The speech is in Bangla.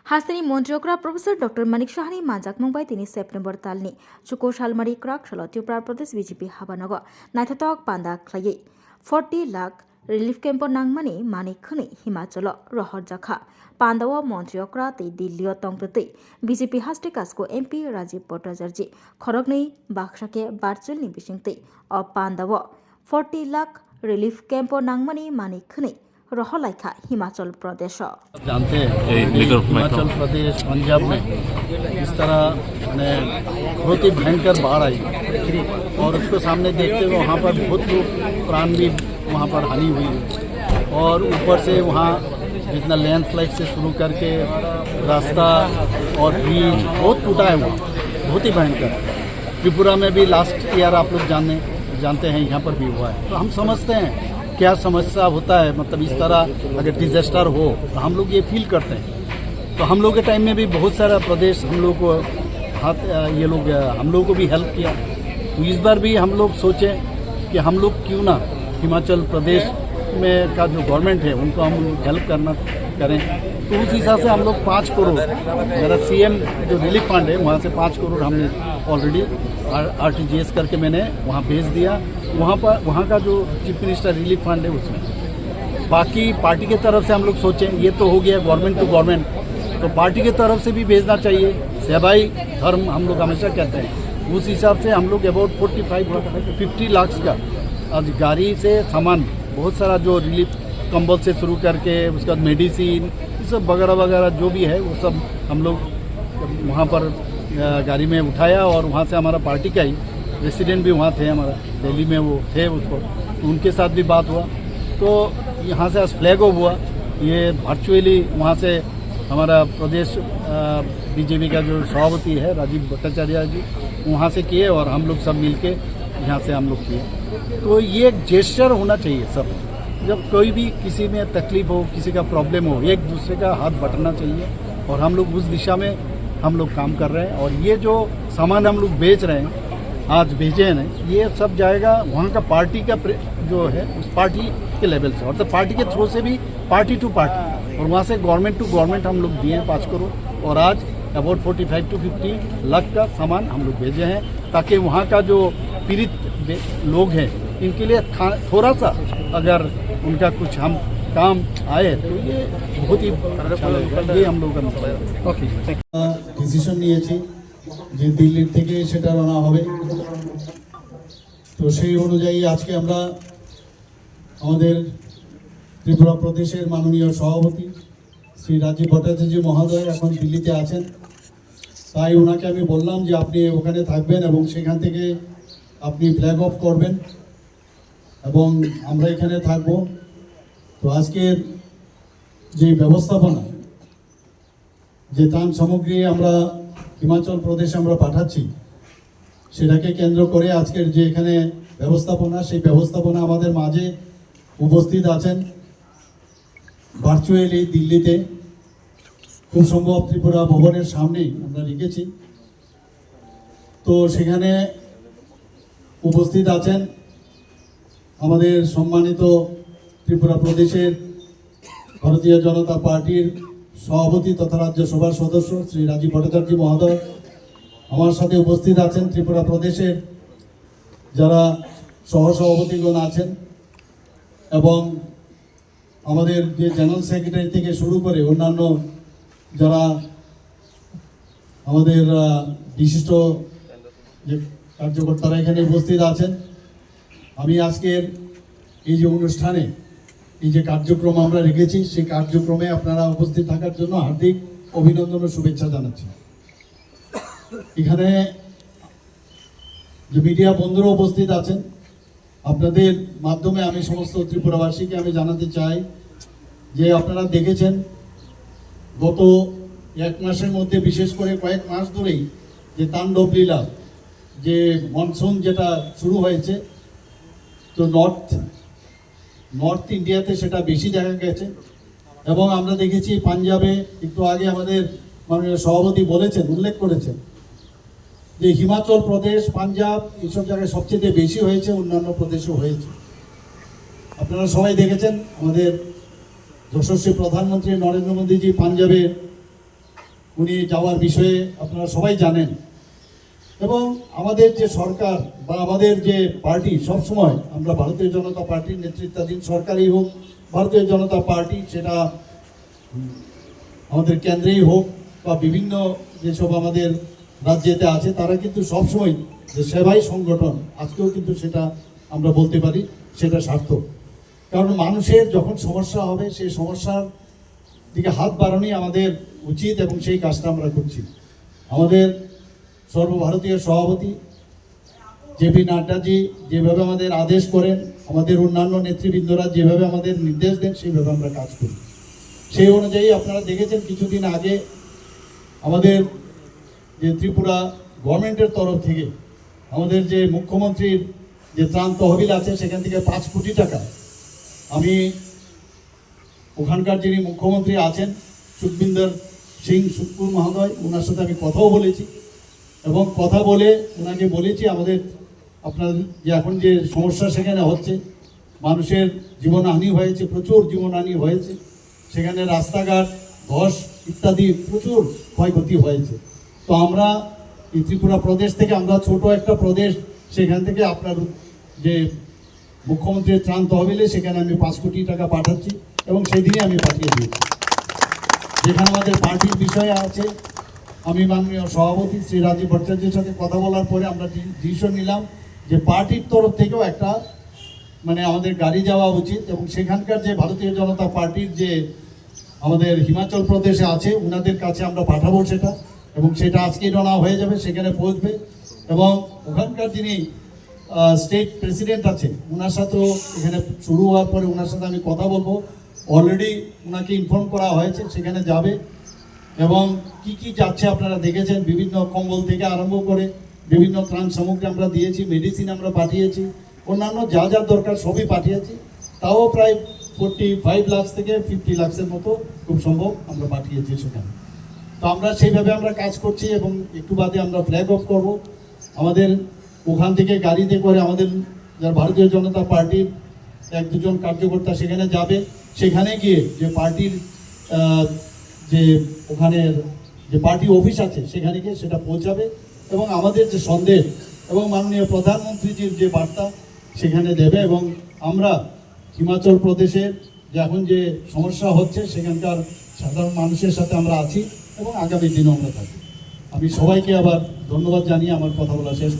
हास्तानि मन्त्रियकरा प्रोफेसर डॉक्टर मानिक साहानि मानजाक मंबाय तिनि सेप्टेम्बर तालनि चुको सालमारि क्राक सल त्रिपुरा प्रदेश बीजेपी हाबानग नायथाथक पान्दा ख्लायै 40 लाख रिलिफ कैम्प नांगमानि मानिक खनै हिमाचल रहर जाखा पान्दाव मन्त्रियकरा तै दिल्ली तंगतै बीजेपी हास्टे कास्को एमपी राजीव भट्टाचार्य खरगनै बाक्साके बारचुलनि बिसिंतै अ पान्दाव 40 लाख रिलिफ कैम्प नांगमानि मानिक खनै रहलाइखा हिमाचल प्रदेश। जानते हैं हिमाचल प्रदेश पंजाब में इस तरह बहुत ही भयंकर बाढ़ आई और उसको सामने देखते हुए वहाँ पर बहुत लोग प्राण भी वहाँ पर हानि हुई और ऊपर से वहाँ जितना लैंडस्लाइड से शुरू करके रास्ता और ब्रिज बहुत टूटा है वहाँ, बहुत ही भयंकर। त्रिपुरा में भी लास्ट ईयर आप लोग जानते हैं यहाँ पर भी हुआ है। तो हम समझते हैं क्या समस्या होता है, मतलब इस तरह अगर डिजास्टर हो तो हम लोग ये फील करते हैं। तो हम लोग के टाइम में भी बहुत सारा प्रदेश हम लोग को हम लोग को भी हेल्प किया। तो इस बार भी हम लोग सोचे कि हम लोग क्यों ना हिमाचल प्रदेश में का जो गवर्नमेंट है उनको हम हेल्प करें। तो उस हिसाब से हम लोग 5 करोड़ मेरा सीएम जो रिलीफ फंड है वहाँ से 5 करोड़ हमने ऑलरेडी RTGS करके मैंने वहाँ भेज दिया। वहाँ का जो चीफ मिनिस्टर रिलीफ फंड है उसमें बाकी पार्टी के तरफ से हम लोग सोचें ये तो हो गया गवर्नमेंट टू गवर्नमेंट, तो पार्टी के तरफ से भी भेजना चाहिए। सेवाई धर्म हम लोग हमेशा कहते हैं, उस हिसाब से हम लोग अबाउट 50 लाख का आज गाड़ी से सामान बहुत सारा जो रिलीफ कंबल से शुरू करके उसके बाद मेडिसिन ये सब वगैरह वगैरह जो भी है वो सब हम लोग वहाँ पर गाड़ी में उठाया और वहाँ से हमारा पार्टी का ही प्रेसिडेंट भी वहाँ थे, हमारा दिल्ली में वो थे उसको, तो उनके साथ भी बात हुआ। तो यहाँ से आज फ्लैग ऑफ हुआ, ये वर्चुअली वहाँ से हमारा प्रदेश बीजेपी का जो सभापति है राजीव भट्टाचार्य जी वहाँ से किए और हम लोग सब मिलके यहाँ से हम लोग किए। तो ये एक जेस्चर होना चाहिए सब, जब कोई भी किसी में तकलीफ हो किसी का प्रॉब्लम हो एक दूसरे का हाथ बटाना चाहिए और हम लोग उस दिशा में हम लोग काम कर रहे हैं। और ये जो सामान हम लोग बेच रहे हैं आज भेजे हैं ये सब जाएगा वहाँ का पार्टी का जो है उस पार्टी के लेवल से और तो पार्टी के थ्रू से भी पार्टी टू पार्टी और वहाँ से गवर्नमेंट टू गवर्नमेंट हम लोग दिए हैं 5 करोड़ और आज अबाउट 45 to 50 लाख का सामान हम लोग भेजे हैं ताकि वहाँ का जो पीड़ित लोग हैं इनके लिए थोड़ा सा अगर उनका कुछ हम काम आए तो ये बहुत ही अच्छा लगेगा। ये हम लोग का ডিসিশন নিয়েছি যে দিল্লি থেকে সেটা রানা হবে। তো সেই অনুযায়ী আজকে আমরা আমাদের ত্রিপুরা প্রদেশের মাননীয় সভাপতি শ্রী রাজীব ভট্টাচার্য মহোদয় এখন দিল্লিতে আছেন, তাই ওনাকে আমি বললাম যে আপনি ওখানে থাকবেন এবং সেখান থেকে আপনি ফ্ল্যাগ অফ করবেন এবং আমরা এখানে থাকব। তো আজকের যে ব্যবস্থাপনা যে ত্রাণ সামগ্রী আমরা হিমাচল প্রদেশে আমরা পাঠাচ্ছি সেটাকে কেন্দ্র করে আজকের যে এখানে ব্যবস্থাপনা সেই ব্যবস্থাপনা আমাদের মাঝে উপস্থিত আছেন ভার্চুয়ালি দিল্লিতে খুব সম্ভব ত্রিপুরা ভবনের সামনেই আমরা রেখেছি। তো সেখানে উপস্থিত আছেন আমাদের সম্মানিত ত্রিপুরা প্রদেশের ভারতীয় জনতা পার্টির সভাপতি তথা রাজ্যসভার সদস্য শ্রী রাজীব ভট্টাচার্য মহোদয়, আমার সাথে উপস্থিত আছেন ত্রিপুরা প্রদেশের যারা সহসভাপতিগণ আছেন এবং আমাদের যে জেনারেল সেক্রেটারি থেকে শুরু করে অন্যান্য যারা আমাদের বিশিষ্ট যে কার্যকর্তারা এখানে উপস্থিত আছেন। আমি আজকের এই যে অনুষ্ঠানে এই যে কার্যক্রম আমরা রেখেছি সেই কার্যক্রমে আপনারা উপস্থিত থাকার জন্য হার্দিক অভিনন্দন ও শুভেচ্ছা জানাচ্ছি। এখানে যে মিডিয়া বন্ধুরা উপস্থিত আছেন আপনাদের মাধ্যমে আমি সমস্ত ত্রিপুরাবাসীকে আমি জানাতে চাই যে আপনারা দেখেছেন গত 1 মাসের মধ্যে বিশেষ করে কয়েক মাস ধরেই যে তাণ্ডব লীলা যে মনসুন যেটা শুরু হয়েছে, তো নর্থ ইন্ডিয়াতে সেটা বেশি দেখা গেছে এবং আমরা দেখেছি পাঞ্জাবে একটু আগে আমাদের মাননীয় সভাপতি বলেছেন উল্লেখ করেছেন যে হিমাচল প্রদেশ পাঞ্জাব এইসব জায়গায় সবচেয়ে বেশি হয়েছে, অন্যান্য প্রদেশেও হয়েছে। আপনারা সবাই দেখেছেন আমাদের যশস্বী প্রধানমন্ত্রী নরেন্দ্র মোদীজি পাঞ্জাবে উনি যাওয়ার বিষয়ে আপনারা সবাই জানেন। এবং আমাদের যে সরকার বা আমাদের যে পার্টি, সবসময় আমরা ভারতীয় জনতা পার্টির নেতৃত্বাধীন সরকারই হোক, ভারতীয় জনতা পার্টি সেটা আমাদের কেন্দ্রেই হোক বা বিভিন্ন যেসব আমাদের রাজ্যেতে আছে, তারা কিন্তু সবসময় যে সেবাই সংগঠন, আজকেও কিন্তু সেটা আমরা বলতে পারি সেটা সার্থক। কারণ মানুষের যখন সমস্যা হবে সেই সমস্যার দিকে হাত বাড়ানোই আমাদের উচিত এবং সেই কাজটা আমরা করছি। আমাদের সর্বভারতীয় সভাপতি জেপি নাড্ডাজি যেভাবে আমাদের আদেশ করেন, আমাদের অন্যান্য নেতৃবৃন্দরা যেভাবে আমাদের নির্দেশ দেন, সেইভাবে আমরা কাজ করি। সেই অনুযায়ী আপনারা দেখেছেন কিছুদিন আগে আমাদের যে ত্রিপুরা গভর্নমেন্টের তরফ থেকে আমাদের যে মুখ্যমন্ত্রীর যে ত্রাণ তহবিল আছে সেখান থেকে 5 কোটি টাকা আমি ওখানকার যিনি মুখ্যমন্ত্রী আছেন সুখবিন্দর সিং সুখপুর মহোদয়, ওনার সাথে আমি কথাও বলেছি এবং কথা বলে ওনাকে বলেছি আমাদের আপনার যে এখন যে সমস্যা সেখানে হচ্ছে, মানুষের জীবনহানি হয়েছে, প্রচুর জীবনহানি হয়েছে, সেখানে রাস্তাঘাট ধস ইত্যাদি প্রচুর ক্ষয়ক্ষতি হয়েছে। তো আমরা এই ত্রিপুরা প্রদেশ থেকে, আমরা ছোট একটা প্রদেশ, সেখান থেকে আপনার যে মুখ্যমন্ত্রীর ত্রাণ তহবিলে সেখানে আমি 5 কোটি টাকা পাঠাচ্ছি এবং সেই দিনে আমি পাঠিয়ে দিয়েছি। যেখানে আমাদের পার্টির বিষয় আছে, আমি মাননীয় সভাপতি শ্রী রাজীব ভট্টাচার্যের সাথে কথা বলার পরে আমরা ডিসিশন নিলাম যে পার্টির তরফ থেকেও একটা মানে আমাদের গাড়ি যাওয়া উচিত এবং সেখানকার যে ভারতীয় জনতা পার্টির যে আমাদের হিমাচল প্রদেশে আছে ওনাদের কাছে আমরা পাঠাবো সেটা, এবং সেটা আজকেই রওনা হয়ে যাবে, সেখানে পৌঁছবে। এবং ওখানকার যিনি স্টেট প্রেসিডেন্ট আছে ওনার সাথেও এখানে শুরু হওয়ার পরে ওনার সাথে আমি কথা বলবো। অলরেডি ওনাকে ইনফর্ম করা হয়েছে, সেখানে যাবে এবং কি কি যাচ্ছে আপনারা দেখেছেন, বিভিন্ন কম্বল থেকে আরম্ভ করে বিভিন্ন ত্রাণ সামগ্রী আমরা দিয়েছি, মেডিসিন আমরা পাঠিয়েছি, অন্যান্য যা যা দরকার সবই পাঠিয়েছি। তাও প্রায় 45 লাখ থেকে 50 লাখের মতো খুব সম্ভব আমরা পাঠিয়েছি সেখানে। তো আমরা সেইভাবে আমরা কাজ করছি এবং একটু বাদে আমরা ফ্ল্যাগ অফ করব। আমাদের ওখান থেকে গাড়িতে করে আমাদের যারা ভারতীয় জনতা পার্টির 1-2 কার্যকর্তা সেখানে যাবে, সেখানে গিয়ে যে পার্টির যে ওখানে যে পার্টি অফিস আছে সেখানে গিয়ে সেটা পৌঁছাবে এবং আমাদের যে সন্দেশ এবং মাননীয় প্রধানমন্ত্রীজির যে বার্তা সেখানে দেবে। এবং আমরা হিমাচল প্রদেশের যে এখন যে সমস্যা হচ্ছে সেখানকার সাধারণ মানুষের সাথে আমরা আছি এবং আগামী দিনও আমরা থাকি। আমি সবাইকে আবার ধন্যবাদ জানিয়ে আমার কথা বলা শেষ করছি।